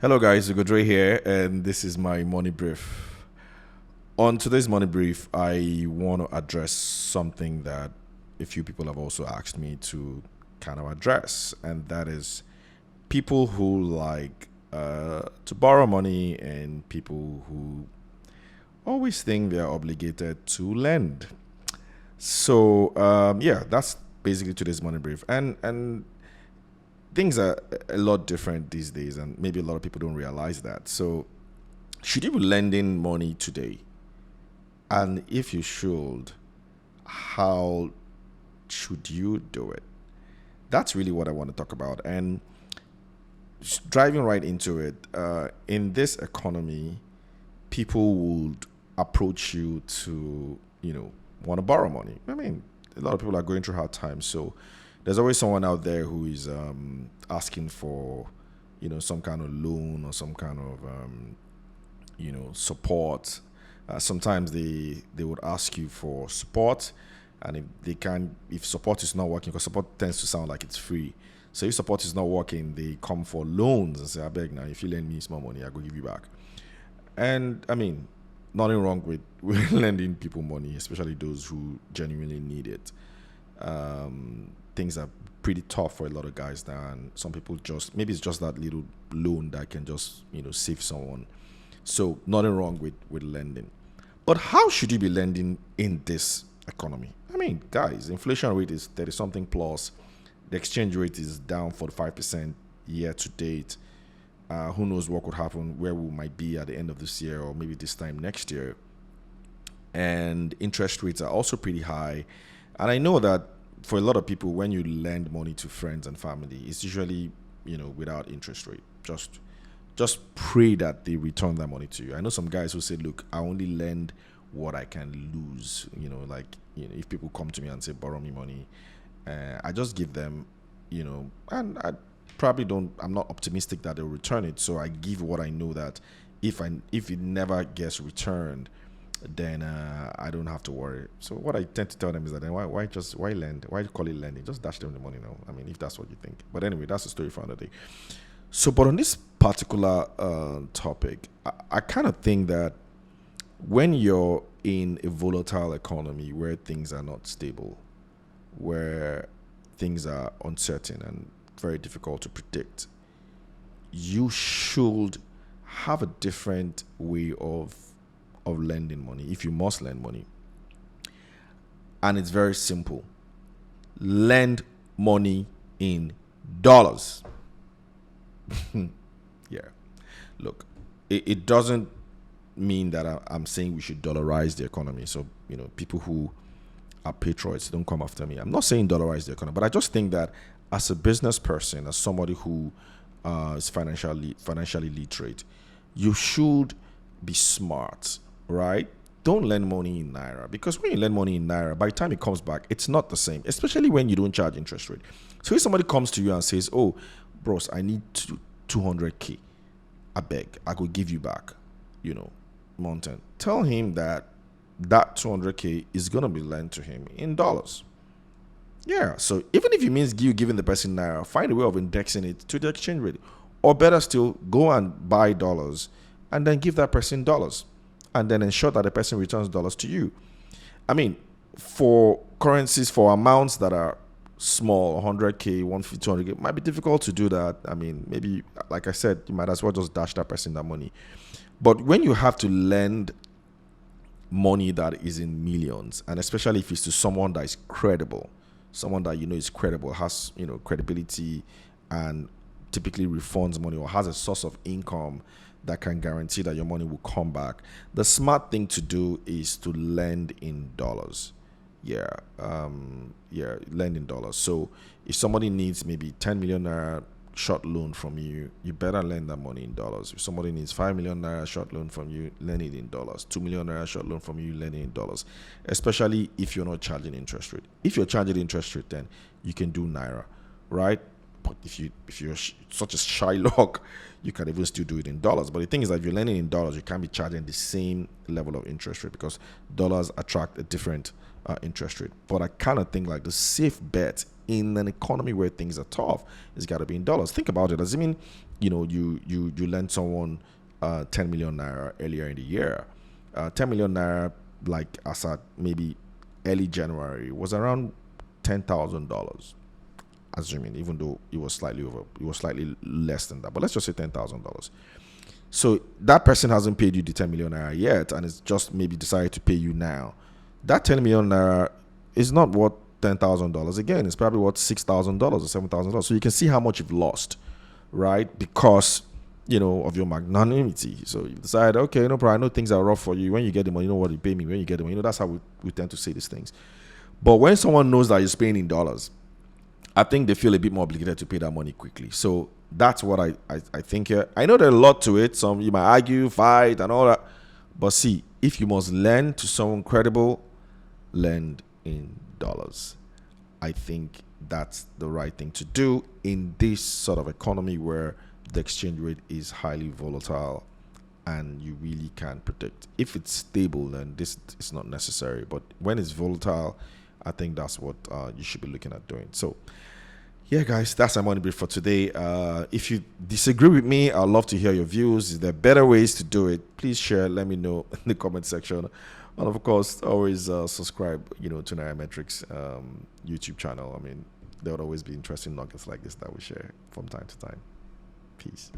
Hello, guys. Ugodre here, and this is my money brief. On today's money brief, I want to address something that a few people have also asked me to kind of address, and that is people who like to borrow money and people who always think they're obligated to lend. So that's basically today's money brief, and things are a lot different these days, and maybe a lot of people don't realize that. So, should you be lending money today? And if you should, how should you do it? That's really what I want to talk about. And driving right into it, in this economy, people would approach you to, want to borrow money. I mean, a lot of people are going through hard times. So, there's always someone out there who is asking for, some kind of loan or some kind of, support. Sometimes they would ask you for support, and if support is not working, because support tends to sound like it's free. So if support is not working, they come for loans and say, "I beg now, if you lend me small money, I go give you back." And I mean, nothing wrong with, with lending people money, especially those who genuinely need it. Things are pretty tough for a lot of guys now, and some people just maybe it's just that little loan that can just save someone. So nothing wrong with lending, but how should you be lending in this economy? I mean, guys, inflation rate is 30 something plus. The exchange rate is down 45% year to date. Who knows what could happen, where we might be at the end of this year or maybe this time next year. And interest rates are also pretty high. And I know that for a lot of people, when you lend money to friends and family, it's usually, without interest rate. Just pray that they return that money to you. I know some guys who say, look, I only lend what I can lose. If people come to me and say, borrow me money, I just give them, and I probably don't, I'm not optimistic that they'll return it. So I give what I know that if it never gets returned, then I don't have to worry. So what I tend to tell them is that then why lend? Why call it lending? Just dash them the money now. I mean, if that's what you think. But anyway, that's a story for another day. So, but on this particular topic, I kind of think that when you're in a volatile economy where things are not stable, where things are uncertain and very difficult to predict, you should have a different way of lending money if you must lend money. And it's very simple. Lend money in dollars. Yeah. Look, it doesn't mean that I'm saying we should dollarize the economy. So, people who are patriots, don't come after me. I'm not saying dollarize the economy, but I just think that as a business person, as somebody who is financially literate, you should be smart, right? Don't lend money in Naira, because when you lend money in Naira, by the time it comes back, it's not the same, especially when you don't charge interest rate. So if somebody comes to you and says, oh, bros, I need 200K, I beg, I could give you back, mountain. Tell him that 200K is going to be lent to him in dollars. Yeah, so even if it means you giving the person Naira, find a way of indexing it to the exchange rate. Or better still, go and buy dollars and then give that person dollars, and then ensure that the person returns dollars to you. I mean, for currencies, for amounts that are small, 100K, 150, 200K, it might be difficult to do that. I mean, maybe, like I said, you might as well just dash that person that money. But when you have to lend money that is in millions, and especially if it's to someone that is credible, someone that is credible, has credibility, and typically refunds money or has a source of income that can guarantee that your money will come back, the smart thing to do is to lend in dollars. Lend in dollars. So if somebody needs maybe 10 million naira short loan from you, you better lend that money in dollars. If somebody needs 5 million naira short loan from you, lend it in dollars. 2 million naira short loan from you, lend it in dollars. Especially if you're not charging interest rate. If you're charging interest rate, then you can do Naira, right? But if you're such a Shylock, you can even still do it in dollars. But the thing is that if you're lending in dollars, you can't be charging the same level of interest rate, because dollars attract a different interest rate. But I kind of think like the safe bet in an economy where things are tough, it's got to be in dollars. Think about it. Does it mean, you lend someone 10 million naira earlier in the year? 10 million naira, like as at maybe early January, was around $10,000. Assuming, even though it was slightly less than that, but let's just say $10,000. So that person hasn't paid you the 10 million naira yet, and it's just maybe decided to pay you now. That 10 million naira is not worth $10,000 again. It's probably worth $6,000 or $7,000. So you can see how much you've lost, right? Because of your magnanimity. So you decide, okay, no problem. I know things are rough for you. When you get the money, you know what you pay me. When you get the money, that's how we tend to say these things. But when someone knows that you're paying in dollars, I think they feel a bit more obligated to pay that money quickly. So that's what I think here. I know there's a lot to it. Some you might argue, fight, and all that. But see, if you must lend to someone credible, lend in dollars. I think that's the right thing to do in this sort of economy where the exchange rate is highly volatile and you really can't predict. If it's stable, then this is not necessary. But when it's volatile, I think that's what you should be looking at doing. So, yeah, guys, that's my money brief for today. If you disagree with me, I'd love to hear your views. Is there better ways to do it? Please share. Let me know in the comment section. And of course, always subscribe, to Nairametrics YouTube channel. I mean, there would always be interesting nuggets like this that we share from time to time. Peace.